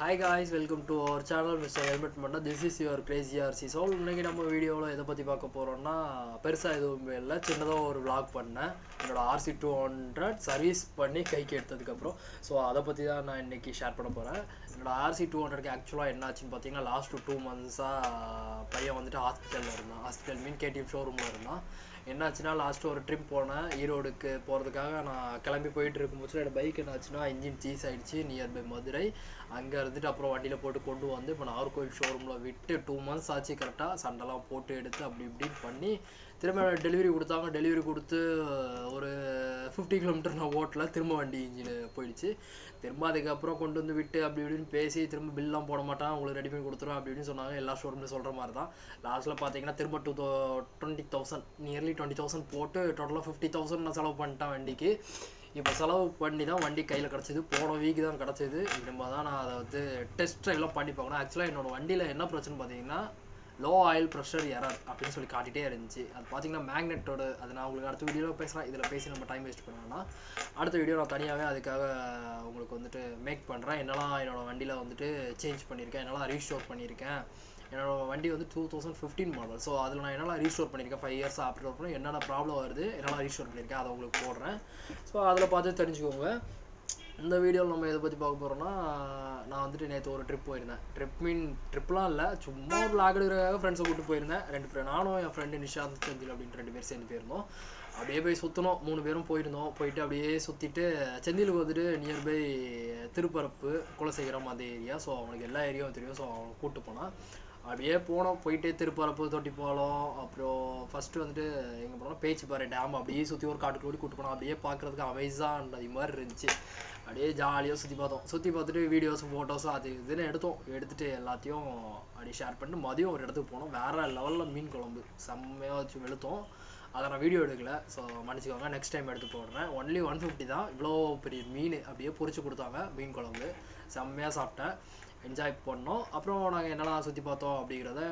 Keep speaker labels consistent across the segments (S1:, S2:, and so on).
S1: Hi guys, welcome to our channel Mr. Helmet Manda. This is your crazy RC. So இன்னைக்கு நம்ம வீடியோல எதை பத்தி பார்க்க போறோம்னா பெருசா எதுவும் இல்ல, சின்னதா ஒரு vlog பண்ணேன். என்னோட RC 200 சர்வீஸ் பண்ணி கைக்கு எடுத்ததுக்கு அப்புறம் சோ அத பத்தி தான் நான் இன்னைக்கு ஷேர் பண்ண போறேன். என்னோட RC 200 க்கு एक्चुअली என்னாச்சுன்னு பாத்தீங்கன்னா லாஸ்ட் 2 மந்த்ஸா பையன் வந்துட்டு ஹாஸ்பிடல்ல இருந்தான். ஹாஸ்பிடல் மீன் KTM ஷோரூம்ல இருந்தான். என்னாச்சுன்னா லாஸ்ட் ஒரு ட்ரிப் போனேன் ஈரோடுக்கு போகிறதுக்காக. நான் கிளம்பி போயிட்டு இருக்கும்போது என்னோட பைக் என்னாச்சுன்னா இன்ஜின் சீஸ் ஆகிடுச்சு நியர்பை மதுரை. அங்கே இருந்துட்டு அப்புறம் வண்டியில் போட்டு கொண்டு வந்து இப்போ நாகர்கோவில் ஷோரூமில் விட்டு 2 மந்த்ஸ் ஆச்சு. கரெக்டாக சண்டைலாம் போட்டு எடுத்து அப்படி இப்படின்னு பண்ணி திரும்ப டெலிவரி கொடுத்தாங்க. டெலிவரி கொடுத்து ஒரு 50 கிலோமீட்டர் நான் ஓட்டல, திரும்ப வண்டி இன்ஜின் போயிடுச்சு. திரும்ப அதுக்கப்புறம் கொண்டு வந்து விட்டு அப்படி இப்படின்னு பேசி திரும்ப பில்லாம் போட மாட்டான், உங்களுக்கு ரெடி பண்ணி கொடுத்துரும் அப்படி இப்படின்னு சொன்னாங்க. எல்லா ஷோரூம்லையும் சொல்கிற மாதிரி தான். லாஸ்ட்டில் பார்த்தீங்கன்னா திரும்ப 20,000 நியர்லி 20,000 போட்டு டோட்டலாக 50,000 நான் செலவு பண்ணிட்டேன் வண்டிக்கு. இப்போ செலவு பண்ணி தான் வண்டி கையில் கிடச்சிது. போன வீக் தான் கிடச்சிது. இனிமே தான் நான் அதை வந்து டெஸ்ட் ட்ரைவ்லாம் பண்ணி பார்க்கணும். ஆக்சுவலாக என்னோடய வண்டியில் என்ன பிரச்சனை பார்த்தீங்கன்னா லோ ஆயில் ப்ரெஷர் எரர் அப்படின்னு சொல்லி காட்டிகிட்டே இருந்துச்சு. அது பார்த்தீங்கன்னா மேக்னெட்டோட, அது நான் உங்களுக்கு அடுத்த வீடியோவில் பேசுகிறேன். இதில் பேசி நம்ம டைம் வேஸ்ட் பண்ணோம்னா அடுத்த வீடியோ நான் தனியாகவே அதுக்காக உங்களுக்கு வந்துட்டு மேக் பண்ணுறேன். என்னெல்லாம் என்னோடய வண்டியில் வந்துட்டு சேஞ்ச் பண்ணியிருக்கேன், என்னெல்லாம் ரீஸ்டோர் பண்ணியிருக்கேன். என்னோடய வண்டி வந்து 2015 மாடல். ஸோ அதில் நான் என்னெல்லாம் ரீஸ்டோர் பண்ணியிருக்கேன் 5 இயர்ஸ் ஆப்ரேட் பண்ணி என்னென்ன ப்ராப்ளம் வருது, என்னெல்லாம் ரீஸ்டோர் பண்ணியிருக்கேன் அதை உங்களுக்கு போடுறேன். ஸோ அதில் பார்த்து தெரிஞ்சுக்கோங்க. இந்த வீடியோவில் நம்ம எதை பற்றி பார்க்க போகிறோம்னா, நான் வந்துட்டு நேற்று ஒரு ட்ரிப் போயிருந்தேன். ட்ரிப்லாம் இல்லை, சும்மா ஒரு vlog எடுக்கிறதுக்காக ஃப்ரெண்ட்ஸை கூப்பிட்டு போயிருந்தேன். 2 பேர், நானும் என் ஃப்ரெண்டு நிஷாந்த் செந்தில் அப்படின்னு 2 பேர் சேர்ந்து போயிருந்தோம். அப்படியே போய் சுற்றணும். 3 பேரும் போயிருந்தோம். போயிட்டு அப்படியே சுற்றிட்டு செந்திலுக்கு வந்துட்டு நியர்பை திருப்பரப்பு குலசேகரம் அந்த ஏரியா. ஸோ அவனுக்கு எல்லா ஏரியாவும் தெரியும். ஸோ அவனை கூப்பிட்டு போனான். அப்படியே போனோம். போயிட்டு திருப்பரப்பு, தொட்டிப்பாலம், அப்புறம் ஃபஸ்ட்டு வந்துட்டு எங்கே போனோம்னா பேச்சிப்பாறை டேம், அப்படியே சுற்றி ஒரு காட்டுக்குள்ளே கூப்பிட்டு போனோம். அப்படியே பார்க்குறதுக்கு அமேசான் அது மாதிரி இருந்துச்சு. அப்படியே ஜாலியாக சுற்றி பார்த்தோம். சுற்றி பார்த்துட்டு வீடியோஸ் ஃபோட்டோஸ் அது இதுன்னு எடுத்துகிட்டு எல்லாத்தையும் அப்படியே ஷேர் பண்ணிட்டு மதியம் ஒரு இடத்துக்கு போனோம். வேறு லெவலில் மீன் குழம்பு செம்மையாக வச்சு வெளுத்தோம். அதை நான் வீடியோ எடுக்கல, ஸோ மன்னிச்சுக்கோங்க, நெக்ஸ்ட் டைம் எடுத்து போடுறேன். ஒன்லி 150 தான். இவ்வளோ பெரிய மீன் அப்படியே பொரிச்சு கொடுத்தாங்க. மீன் குழம்பு செம்மையாக சாப்பிட்டேன், என்ஜாய் பண்ணோம். அப்புறம் நாங்கள் என்னெல்லாம் சுற்றி பார்த்தோம் அப்படிங்கிறத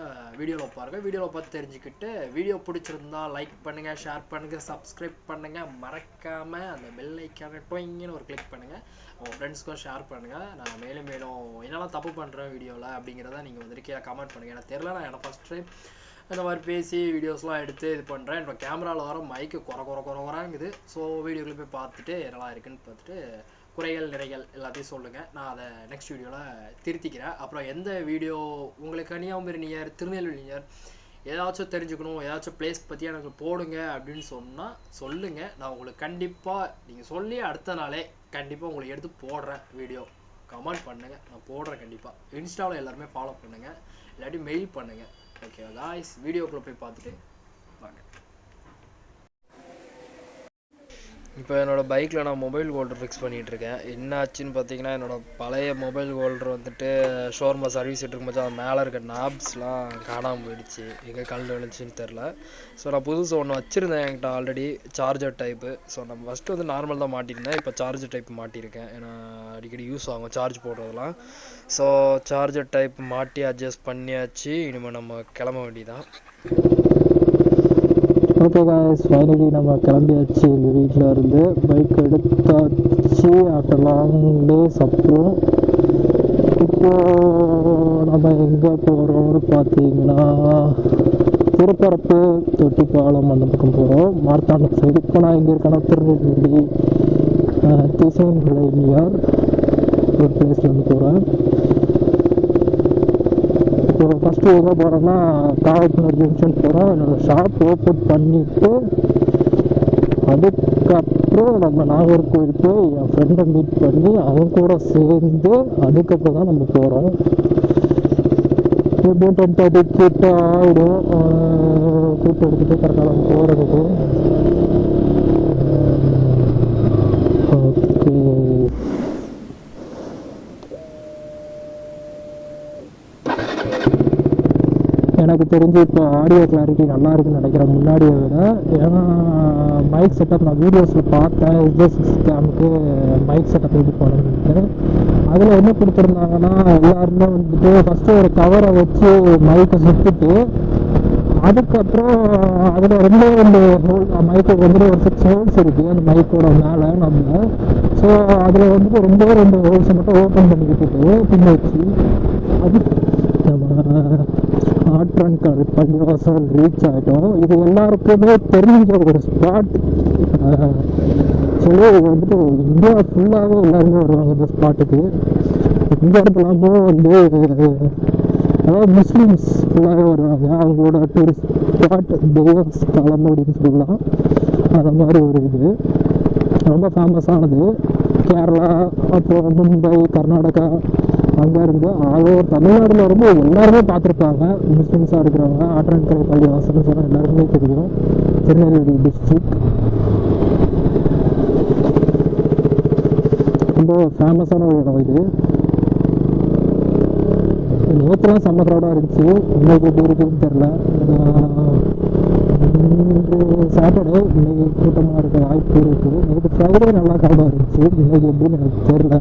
S1: வீடியோவில் பாருங்கள். வீடியோவில் பார்த்து தெரிஞ்சுக்கிட்டு வீடியோ பிடிச்சிருந்தா லைக் பண்ணுங்கள், ஷேர் பண்ணுங்கள், சப்ஸ்கிரைப் பண்ணுங்கள், மறக்காமல் அந்த பெல் ஐக்கான டொயிங்கன்னு ஒரு கிளிக் பண்ணுங்கள். உங்கள் ஃப்ரெண்ட்ஸ்க்கும் ஷேர் பண்ணுங்கள். நான் மேலும் என்னெல்லாம் தப்பு பண்ணுறேன் வீடியோவில் அப்படிங்கிறத நீங்கள் வந்துட்டு கீழே கமெண்ட் பண்ணுங்கள். எனக்கு தெரியல, நான் என்னை ஃபஸ்ட் டைம் இந்த மாதிரி பேசி வீடியோஸ்லாம் எடுத்து இது பண்ணுறேன். இப்போ கேமராவில் வர மைக்கு குறைங்குது. ஸோ வீடியோக்குள்ளே போய் பார்த்துட்டு என்னெல்லாம் இருக்குன்னு பார்த்துட்டு குறைகள் நிறைகள் எல்லாத்தையும் சொல்லுங்கள். நான் அதை நெக்ஸ்ட் வீடியோவில் திருத்திக்கிறேன். அப்புறம் எந்த வீடியோ உங்களுக்கு கன்னியாகுமரி நியர், திருநெல்வேலி நியர் ஏதாச்சும் தெரிஞ்சுக்கணும், ஏதாச்சும் பிளேஸ் பற்றி எனக்கு போடுங்க அப்படின்னு சொன்னால் சொல்லுங்கள். நான் உங்களுக்கு கண்டிப்பாக நீங்கள் சொல்லி அடுத்த நாளே கண்டிப்பாக உங்களுக்கு எடுத்து போடுறேன். வீடியோ கமெண்ட் பண்ணுங்கள், நான் போடுறேன் கண்டிப்பாக. இன்ஸ்டாவில் எல்லாருமே ஃபாலோ பண்ணுங்கள், இல்லாட்டி மெயில் பண்ணுங்கள். ஓகே காய்ஸ், வீடியோக்குள்ளே போய் பார்த்துட்டு வாங்க. இப்போ என்னோடய பைக்கில் நான் மொபைல் ஹோல்டர் ஃபிக்ஸ் பண்ணிகிட்ருக்கேன். என்ன ஆச்சுன்னு பார்த்தீங்கன்னா, என்னோடய பழைய மொபைல் ஹோல்டர் வந்துட்டு ஷோரூமில் சர்வீஸ் இருக்கும்போது அது மேலே இருக்க நாப்ஸ்லாம் காணாமல் போயிடுச்சு. எங்கே கல் விழுந்துச்சின்னு தெரில. ஸோ நான் புதுசு ஒன்று வச்சுருந்தேன் என்கிட்ட ஆல்ரெடி, சார்ஜர் டைப்பு. ஸோ நம்ம ஃபஸ்ட்டு வந்து நார்மல் தான் மாட்டியிருந்தேன், இப்போ சார்ஜர் டைப் மாட்டியிருக்கேன். ஏன்னா அடிக்கடி யூஸ் ஆகும் சார்ஜ் போடுறதுலாம். ஸோ சார்ஜர் டைப் மாட்டி அட்ஜஸ்ட் பண்ணியாச்சு. இனிமேல் நம்ம கிளம்ப வேண்டியதான்.
S2: ஓகே காய்ஸ், ஃபைனலி நம்ம கிளம்பியாச்சு. எங்கள் வீட்டில் இருந்து பைக் எடுத்தாச்சு ஆஃப்டர் லாங் டேஸ். அப்புறம் இப்போது நம்ம எங்கே போகிறோம்னு பார்த்தீங்கன்னா திருப்பரப்பு, தொட்டிப்பாலம் அந்த பக்கம் போகிறோம், மார்த்தாண்டம் சைடு. இப்போ நான் இங்கே இருக்கேன்னா திருநெல்வேலி திசைன்களை நியர் ஒரு பிளேஸில் வந்து போகிறேன். இப்போ ஃபஸ்ட்டு எங்கே போகிறோன்னா காவல்துறை ஜங்ஷன் போகிறோம். என்னோடய ஷாப் ஓப்பன் பண்ணிவிட்டு அதுக்கப்புறம் நம்ம நாகர்கோவில் போய் என் ஃப்ரெண்டை மீட் பண்ணி அவங்க கூட சேர்ந்து அதுக்கப்புறம் தான் நம்ம போகிறோம். எப்படியும் 10:30 கிட்ட ஆகிடும் கூட்டு எடுத்துகிட்டு கரெக்டாக நம்ம போகிறதுக்கு. ஓகே, எனக்கு தெரிஞ்சு இப்போ ஆடியோ கிளாரிட்டி நல்லா இருக்குன்னு நினைக்கிறேன் முன்னாடியை விட. ஏன்னா மைக் செட்டப் நான் வீடியோஸில் பார்த்தேன், SD6 கேமுக்கு மைக் செட்டப் இது பண்ணுறது. அதில் என்ன கொடுத்துருந்தாங்கன்னா எல்லாருமே வந்துட்டு ஃபஸ்ட்டு ஒரு கவரை வச்சு மைக்கை சுற்றிட்டு அதுக்கப்புறம் அதில் ரெண்டு ஹோல் மைக்கு வந்துட்டு ஒரு 6 ஹோல்ஸ் இருக்குது அந்த மைக்கோட மேலே நம்ம. ஸோ அதில் வந்துட்டு ரெண்டு ஹோல்ஸை மட்டும் ஓப்பன் பண்ணி விட்டுட்டு பின் வச்சு அது நம்ம ஆற்றங்கல் பள்ளிவாசல் ரீச் ஆகிட்டோம். இது எல்லாருக்குமே தெரிஞ்ச ஒரு ஸ்பாட். சொல்லி இது வந்துட்டு இந்தியா ஃபுல்லாகவே எல்லாருமே வருவாங்க இந்த ஸ்பாட்டுக்கு. இந்த இடத்துலாமோ வந்து அதாவது முஸ்லீம்ஸ் ஃபுல்லாகவே வருவாங்க. அவங்களோட டூரிஸ்ட் ஸ்பாட் தெய்வ ஸ்தலம் அப்படின்னு சொல்லலாம். அந்த மாதிரி ஒரு இது ரொம்ப ஃபேமஸானது. கேரளா, அப்புறம் மும்பை, கர்நாடகா, அங்கே இருந்து ஆல்ஓவர் தமிழ்நாட்டில் இருந்து எல்லாருமே பார்த்துருப்பாங்க. முஸ்லீம்ஸாக இருக்கிறவங்க ஆற்றங்கரை பள்ளிவாசல்னு சொன்னால் எல்லாருக்குமே தெரியும். திருநெல்வேலி டிஸ்ட்ரிக்ட் ரொம்ப ஃபேமஸான ஒரு இடம் இது. நேற்றுலாம் செம்ம க்ரௌடாக இருந்துச்சு. இன்னைக்கு எப்படி இருக்குதுன்னு தெரில. சாட்டர்டே இன்னைக்கு கூட்டமாக இருக்க வாய்ப்பு இருக்குது. நேற்று ஃப்ரைடே நல்லா க்ரௌடாக இருந்துச்சு. இன்னைக்கு எப்படின்னு எனக்கு தெரில.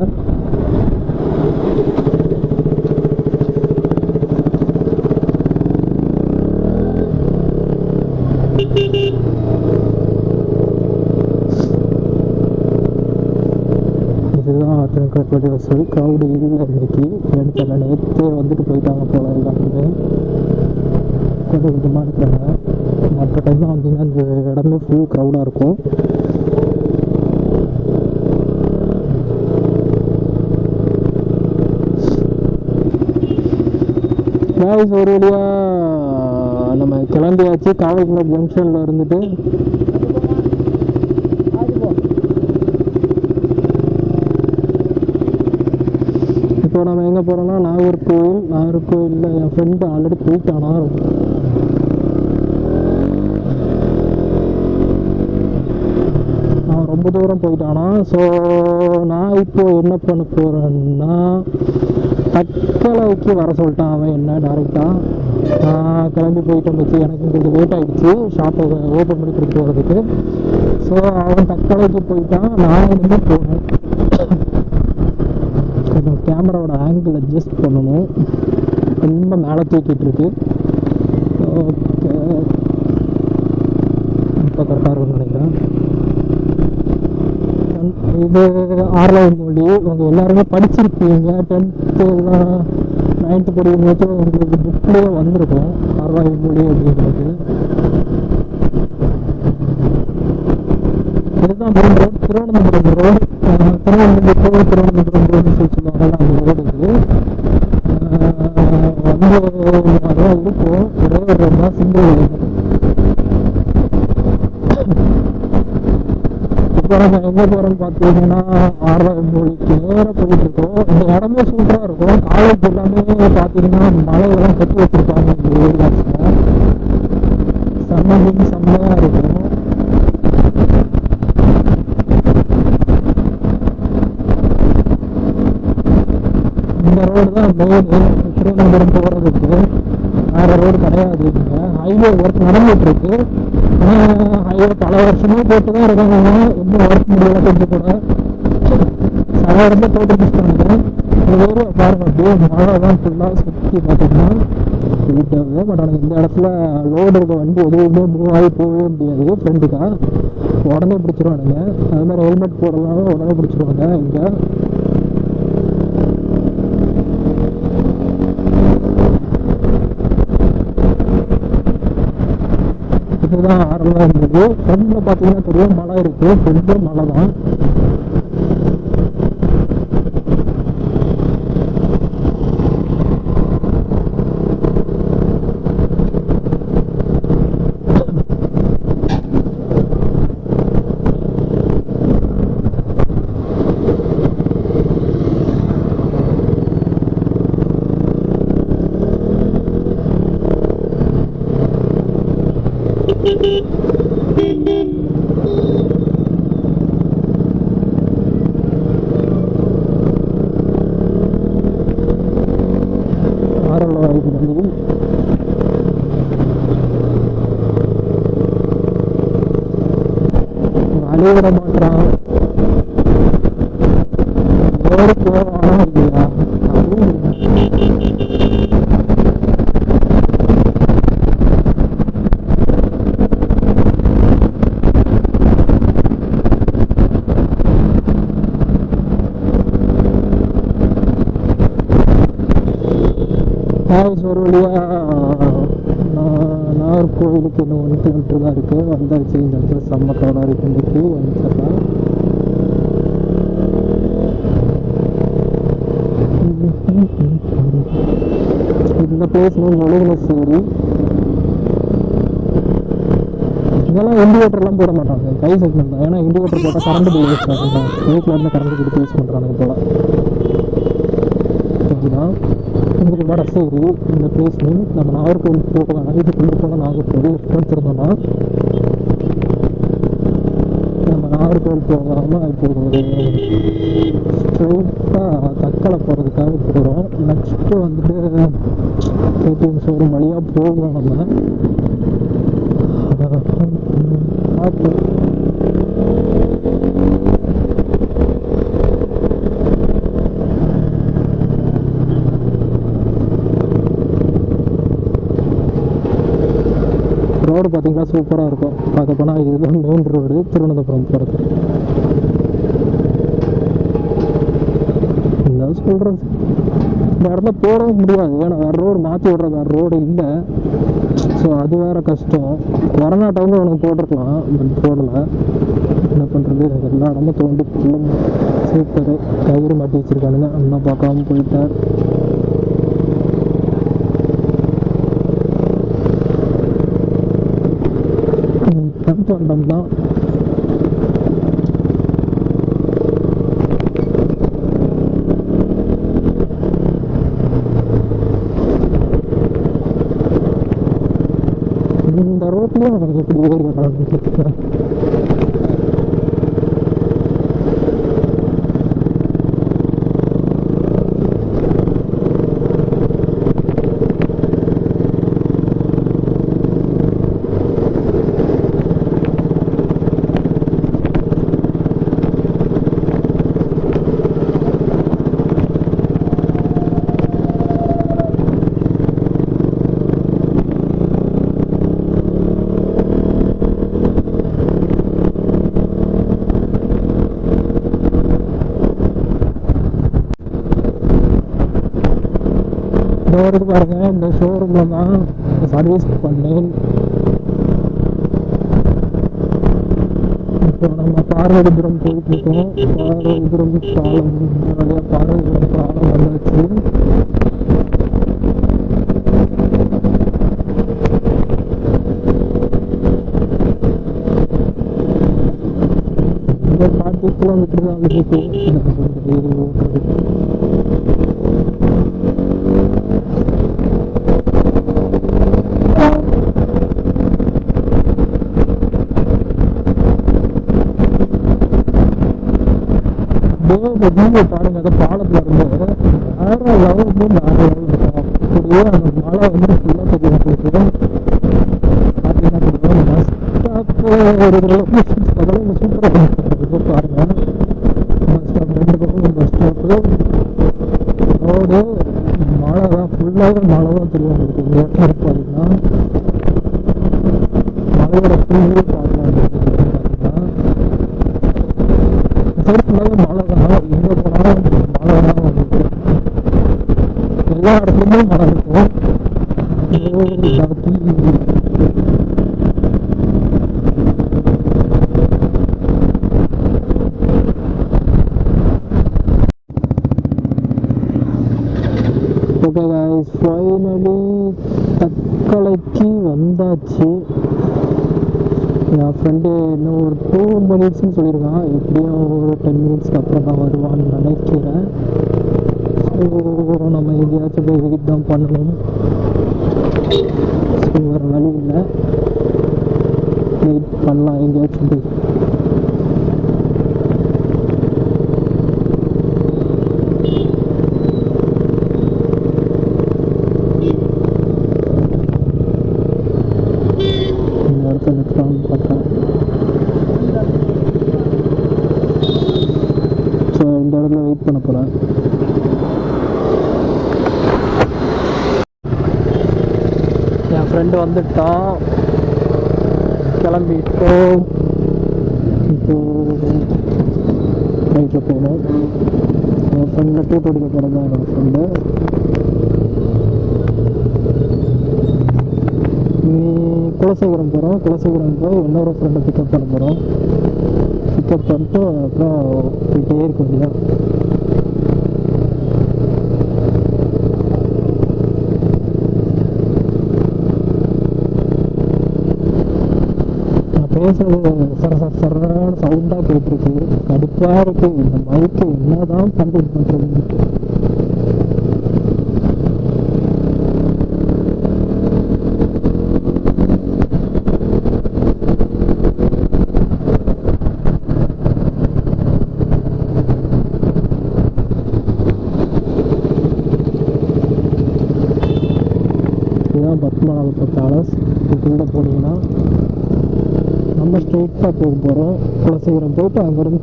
S2: இதுதான் ஆற்றங்கரை பள்ளிவாசல். க்ரௌடு இல்லை இன்னைக்கு. எனக்கு நேற்று வந்துட்டு போயிட்டாங்க போல எல்லாருமே. கொஞ்சம் கொஞ்சமாக இருக்கிறாங்க. மற்ற டைம்லாம் வந்தீங்கன்னா அந்த இடமே ஃபுல் க்ரௌடாக இருக்கும். காய்ஸ் ஒரு வழியாக நம்ம கிளம்பியாச்சு. காவல்குள ஜங்ஷனில் இருந்துட்டு இப்போ நம்ம எங்கே போகிறோம்னா நாகர்கோவிலில் என் ஃப்ரெண்டு ஆல்ரெடி போயிட்டானா. நான் ரொம்ப தூரம் போயிட்டானா. ஸோ நான் இப்போது என்ன பண்ண போகிறேன்னா தக்கலைக்கு வர சொல்லிட்டான் அவன் என்ன டேரெக்டாக. நான் கிளம்பி போயிட்டு வந்துச்சு. எனக்கு கொஞ்சம் லேட் ஆகிடுச்சு ஷாப்பை ஓப்பன் பண்ணி கொடுத்து வரதுக்கு. ஸோ அவன் தக்கலைக்கு போயிட்டான். நான் இன்னும் போனேன். கொஞ்சம் கேமராவோட ஆங்கிள் அட்ஜஸ்ட் பண்ணணும். ரொம்ப மேலே தூக்கிட்டு இருக்கு. ஓகே, இப்போ கரெக்டாக இருக்கும்னு நினைக்கிறேன். இது ஆர்லவ் மொழி. அவங்க எல்லாருமே படிச்சிருப்பீங்க. 10th 9th படிக்கும்போது உங்களுக்கு புக்லேயே வந்திருக்கும் ஆர்லவ் மொழி அப்படிங்கிறது. இதுதான் main road, Thiruvananthapuram road. Thiruvananthapuram road சொல்லுவாங்க. அந்த ரோடு இது வந்து அதான் இருக்கும். ஒரே ஒரு ரோடு தான், சிங்கிள் ரோடு. இப்போ நம்ம எங்கே போகிறோம்னு பார்த்தீங்கன்னா ஆர்லவ் மொழிக்கு நேராக போயிட்டு இருக்கோம். இந்த இடமே சூப்பராக இருக்கும். காலேஜ் எல்லாமே பார்த்தீங்கன்னா மலையெல்லாம் கட்டி வச்சுருப்பாங்க. இந்த ஏரியாஸில் செம்மையாக இருக்கும். இந்த ரோடு தான் மெயின் திருவனந்தபுரம் போகிறதுக்கு. வேறு ரோடு கிடையாது. இங்கே ஹைவே ஒர்க் நடந்துகிட்ருக்கு. ஹைவே பல வருஷமே போட்டு தான் இருக்காங்க. இன்னும் ஒர்க் முடியல. கொஞ்சம் கூட சில இடத்துல போட்டு முடிச்சுட்டாங்க. இந்த ஏரியா பாருங்கள் அப்படியே மழை தான் ஃபுல்லாக சுற்றி பார்த்தீங்கன்னா போயிட்டாங்க. பட் ஆனால் இந்த இடத்துல லோடு இருக்க வண்டி எதுவுமே மூவ் ஆகி போகவே முடியாது. ஃப்ரெண்டுக்காக உடனே பிடிச்சிருவானுங்க. அது மாதிரி ஹெல்மெட் போடலாம் உடனே பிடிச்சிருவாங்க இங்கே. இதுதான் ஆர்லவ் மொழி. ஃப்ரெண்டில் பார்த்தீங்கன்னா தெரியும் மலை இருக்குது. ஃப்ரெண்டு மலை தான். அழிவிட மாட்டான். ரோடு போவானா இல்லையா அதுவும் ஒரு வழியாக நாகர்கோவிலுக்கு இன்னும் 1 கிலோமீட்டர் தான் இருக்குது. வந்தாச்சு. இந்த இடத்துல செம்ம க்ரௌடாக இருக்கு. இன்றைக்கு வந்துடலாம். இந்த பிளேஸ் நொழுகுலசேரி. இதெல்லாம் இண்டிகேட்டர்லாம் போட மாட்டாங்க, கை செக்மெண்ட் தான். ஏன்னா இண்டிகேட்டர் போட்டால் கரண்ட் பில் யூஸ் பண்ணுறாங்க. வீட்டில் இருந்து கரண்ட் கொடுத்து யூஸ் பண்ணுறாங்க போல். இதுதான் உங்களுக்கு வடசேரி. இந்த பிளேஸ் நம்ம நாகர்கோவில் போகலாம். இதுக்குள்ளே போனால் நாகர்கோவில் லெஃப்ட் எடுத்துருந்தோம்னா நம்ம நாகர்கோவில் போகாமல் இப்போ ஒரு ஸ்ட்ரெயிட்டாக தக்கலை போகிறதுக்காக போகிறோம். நெக்ஸ்ட்டு வந்துட்டு கேடிஎம் ஷோரூம் வழியாக போகிறோம். நம்ம பார்த்து ரோடு பார்த்தீங்கன்னா சூப்பராக இருக்கும். பார்க்க போனால் இதுதான் மெயின் ரோடு திருவனந்தபுரம் போகிறது. என்ன சொல்கிறது, இந்த இடத்துல போடவும் முடியாது. ஏன்னா வேறு ரோடு மாற்றி விடுற வேறு ரோடு இல்லை. ஸோ அது வேறு கஷ்டம். கொரோனா டைமில் உனக்கு போட்டிருக்கலாம், பட் போடலை. என்ன பண்ணுறது, எல்லா இடமும் தோண்டி ஃபுல்லும் சூப்பரு. கயிறு மாட்டி வச்சுருக்கானுங்க. அண்ணா பார்க்காம போயிட்டார். பண்டம் தான். இந்த ரோட்லயும் அவங்களுக்கு எப்படி ஏறி வராங்க. வருது பாருங்க, இந்த ஷோரூம்ல தான் சர்வீஸ் பண்ணேன். இப்போ நம்ம பார்வதிபுரம் போயிட்டு இருக்கோம். பார்வதிபுரம் பாலம் வழியாக பார்வதிபுரம் பாலம் வந்தாச்சு. இந்த 40 கிலோமீட்டர் தான் இருக்கு. பாருங்க, அந்த பாலத்துல இருந்து வேற லெவலுக்கு வேற லெவல் இருக்கும். அப்படியே அந்த மழை வந்து ஃபுல்லா தெரியும். பார்த்தீங்கன்னா தெரியும். பஸ் ஸ்டாப் அதெல்லாம் சூப்பராக பாருங்க. பஸ் ஸ்டாப் 2 பக்கம் பஸ் ஸ்டாப்பு, ரோடு, மழை தான் ஃபுல்லாகவே மழை தான் தெரியும் உங்களுக்கு. இந்த இடத்துல பார்த்தீங்கன்னா மழையோட ஃபுல்லாகவே பார்க்கலாம். பார்த்தீங்கன்னா ஃபுல்லாகவே மழை தான். எங்கே போனாலும் மழை தான் வந்துருக்கு. எல்லா இடத்துலையுமே மழை இருக்கும். ஓகே गाइस, ஃபைனலி தக்கலைக்கு வந்தாச்சு. என் ஃப்ரெண்டு இன்னும் ஒரு 2 மினிட்ஸ்ன்னு சொல்லியிருக்கான். எப்படியும் ஒரு 10 மினிட்ஸ்க்கு அப்புறம் தான் வருவான்னு நினைக்கிறேன். ஸோ நம்ம எங்கேயாச்சும் போய் வெயிட் தான் பண்ணணும். ஸோ வேறு வழி இல்லை, வெயிட் பண்ணலாம் எங்கேயாச்சும் போய். பார்க்குறேன். ஸோ இந்த இடத்துல வெயிட் பண்ண போகிறேன். என் ஃப்ரெண்டு வந்துட்டான், கிளம்பிட்டோம். இப்போ பைக்கில் போகணும். என் ஃப்ரெண்டில் டூ போட்டிக்க போகிறது தான் என்னோடய ஃப்ரெண்டு. குலசேகரம் போகிறோம். குலசேகரம் போய் இன்னொரு ஃப்ரெண்டை பிக்கப் பண்ண போகிறோம். பிக்கப் பண்ணிட்டு அப்புறம் போயிட்டே இருக்க வேண்டியதான். பேசுறது சரன்னு சவுண்டாக போயிட்டுருக்கு. கடுப்பாக இருக்குது. இந்த மைக்கு என்னதான் கண்ட்ரோல் பண்ணுறதுன்ட்டு. இதுதான் பத்மநாபபுரம் பேலஸ். இதுக்குள்ளே போனீங்கன்னா நம்ம ஸ்ட்ரெயிட்டாக போக போகிறோம். குலசேகரம் போயிட்டு அங்கேருந்து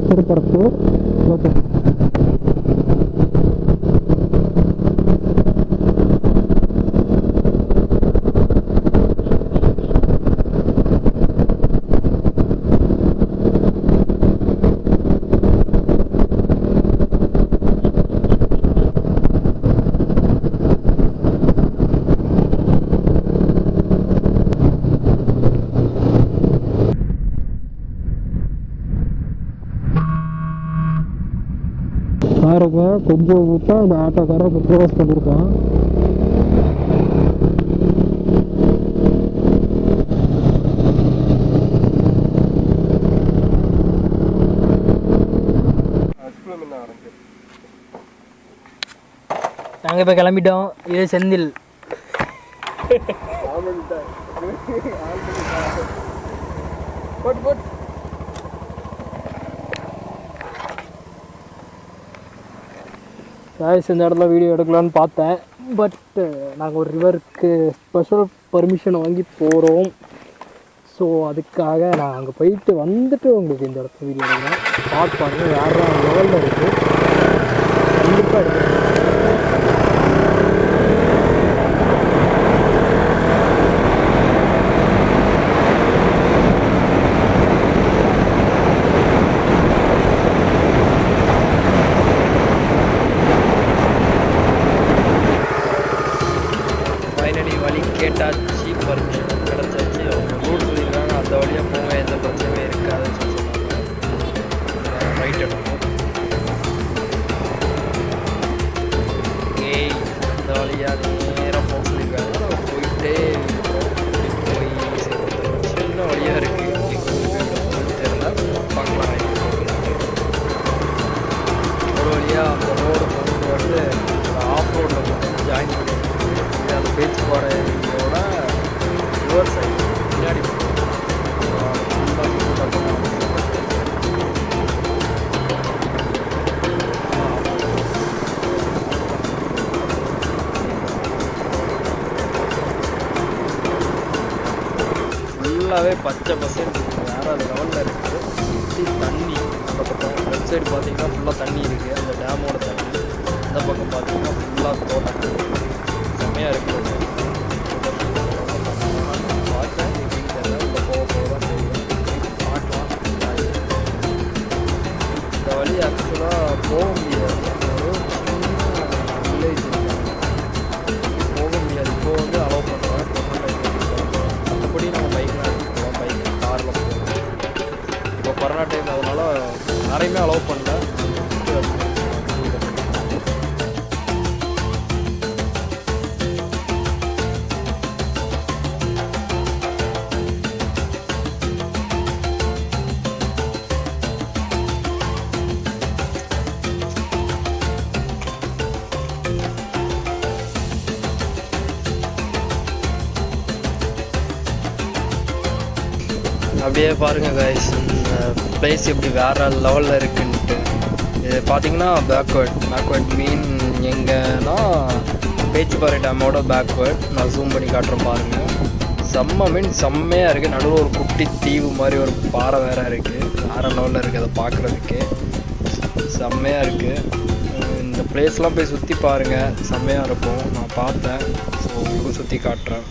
S2: திருப்பரப்பூர் ஓகே. பாருங்க, கொஞ்சம் விட்டா அந்த ஆட்டோக்காரன் க்ளோஸ் பண்ணியிருக்கான்.
S3: நாங்கள் இப்போ கிளம்பிட்டோம். இது செந்தில்.
S2: காய்ஸ், இந்த இடத்துல வீடியோ எடுக்கலான்னு பார்த்தேன். பட் நாங்கள் ஒரு ரிவருக்கு ஸ்பெஷல் பர்மிஷன் வாங்கி போகிறோம். ஸோ அதுக்காக நான் அங்கே போயிட்டு வந்துட்டு உங்களுக்கு இந்த இடத்துல வீடியோ எடுக்கிறேன். பார்த்து பாருங்கள், வேறு லெவலில் இருக்குது. கண்டிப்பாக எடுக்கிறேன்.
S1: கேட்டாச்சு, பர்மிஷன் கிடச்சாச்சு. அவங்க ரூட் சொல்லியிருக்காங்க, அந்த வழியாக போக எந்த பிரச்சனையும் இருக்காதுன்னு சொல்லியிருக்காங்க. ரைட் எடுக்கணும். இந்த வழியாக நேராக போக சொல்லியிருக்காங்க. நம்ம போயிட்டே போய் சின்ன வழியாக இருக்குது. தெரிந்தால் பார்க்கலாம். ஒரு வழியாக அந்த ரோடு கொண்டு வந்து ஆஃப் ரோடில் ஜாயின் பண்ணி அந்த பீச் போகிற இதோட ரிவர் சைடு பின்னாடி ஃபுல்லாகவே பச்சை பசங்க வேறு லெவலில் இருக்குது. சுற்றி தண்ணி அந்த பக்கம் லெஃப்ட் சைடு பார்த்தீங்கன்னா ஃபுல்லாக தண்ணி இருக்குது. அந்த டேமோட தண்ணி. இந்த பக்கம் பார்த்தீங்கன்னா ஃபுல்லாக தோட்டம் செம்மையாக இருக்குது. பார்த்தேன் இப்போ போக தான் தெரியும். பார்க்கலாம். இந்த வழி ஆக்சுவலாக போக முடியாது. ஒரு சின்ன வில்லேஜ் போக முடியாது. இப்போ வந்து அலோவ் பண்ணுறேன். மற்றபடி நம்ம பைக்கில் எடுத்துக்கலாம். பைக் காரில் போகணும். இப்போ கொரோனா டைம் அதனால் யாரையுமே அலோவ் பண்ணல. அப்படியே பாருங்கள் கைஸ், இந்த பிளேஸ் எப்படி வேறு லெவலில் இருக்குன்ட்டு. இது பார்த்தீங்கன்னா பேக்வேர்ட் மீன் எங்கன்னா பேச்சிப்பாறை டேமோட பேக்வேர்ட். நான் ஜூம் பண்ணி காட்டுறேன் பாருங்கள். செம்ம மீன் செம்மையாக இருக்குது. நடுவில் ஒரு குட்டி தீவு மாதிரி ஒரு பாறை வேறு இருக்குது. வேறு லெவலில் இருக்குது. அதை பார்க்குறதுக்கு செம்மையாக இருக்குது. இந்த பிளேஸ்லாம் போய் சுற்றி பாருங்கள், செம்மையாக இருக்கும். நான் பார்த்தேன். ஸோ உங்களுக்கு சுற்றி காட்டுறேன்.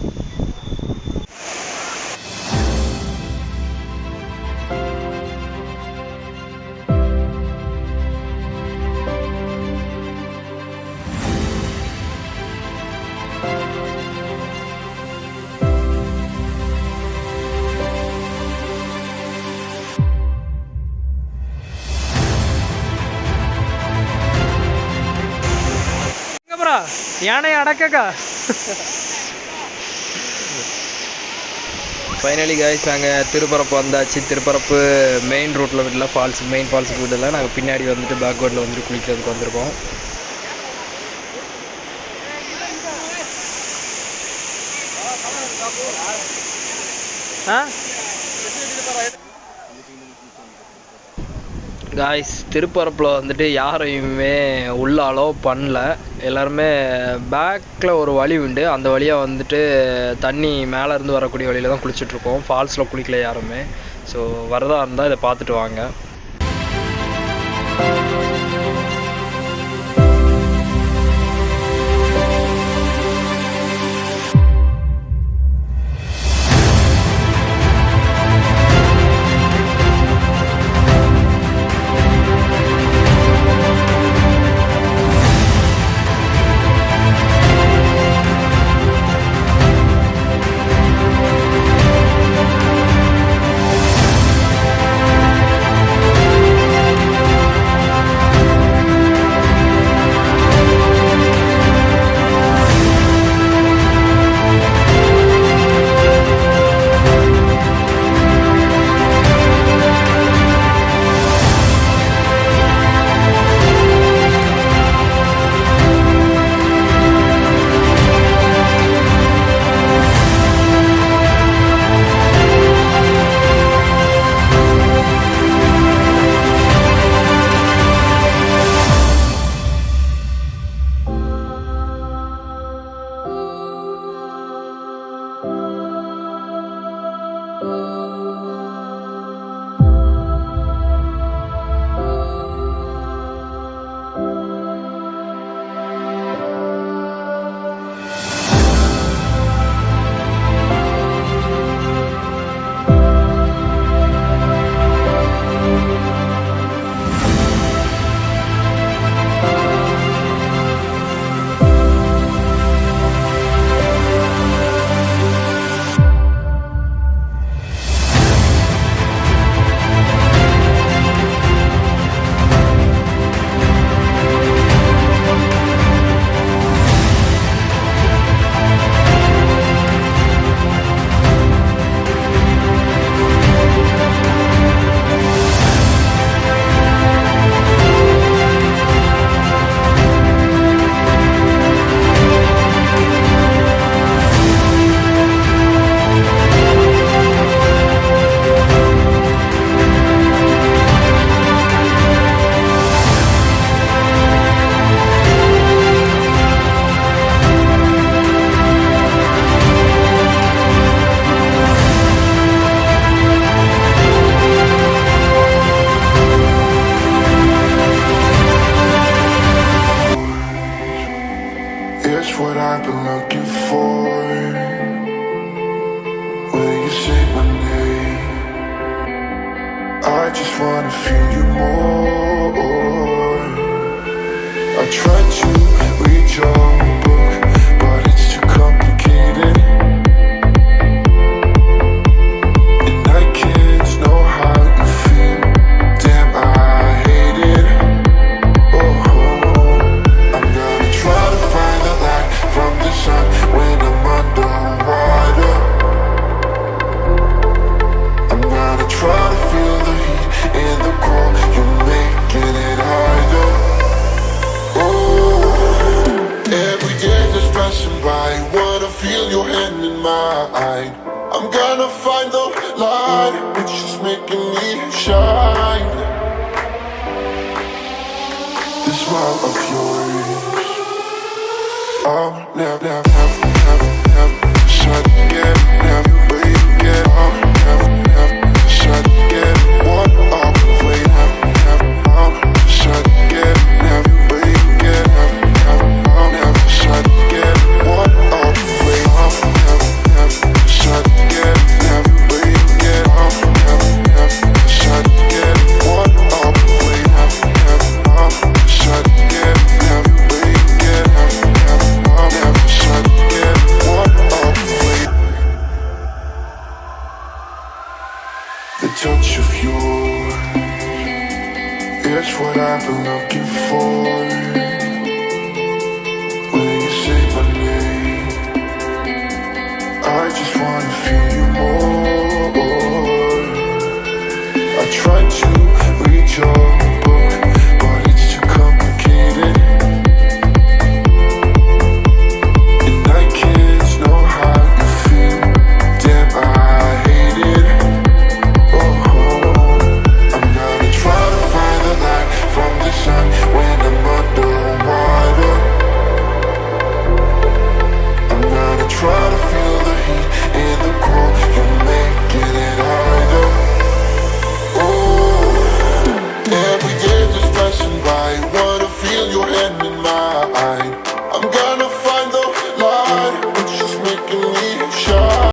S2: அடக்கக்கா, யானை அடக்கக்கா.
S1: ஃபைனலி கைஸ் நாங்கள் திருப்பரப்பு வந்தாச்சு. திருப்பரப்பு மெயின் ரோட்டில் விடல, மெயின் ஃபால்ஸுக்கு விடல. நாங்கள் பின்னாடி வந்துட்டு பேக்வேர்டில் வந்துட்டு குளிக்கிறதுக்கு வந்திருக்கோம். காய்ஸ் திருப்பரப்பில் வந்துட்டு யாரையுமே உள்ள அலோவ் பண்ணல. எல்லாருமே பேக்கில் ஒரு வழி உண்டு, அந்த வழியாக வந்துட்டு தண்ணி மேலே இருந்து வரக்கூடிய வழியில் தான் குளிச்சுட்ருக்கோம். ஃபால்ஸில் குளிக்கல யாருமே. ஸோ வரதா இருந்தால் இதை பார்த்துட்டு வாங்க.
S4: It's what I've been looking for. Will you say my name? I just wanna feel you more. I tried to read your book, but it's too complicated, and I can't know how you feel. Damn, I hate it. Oh, I'm gonna try to find the light from the sun when I'm underwater. I'm gonna try to feel the heat in the cold. You're making it harder. Oh, every day that's passing by, wanna feel your hand in mine. I'm gonna find the light, which is making me shine. This smile of yours, I'll never shut again.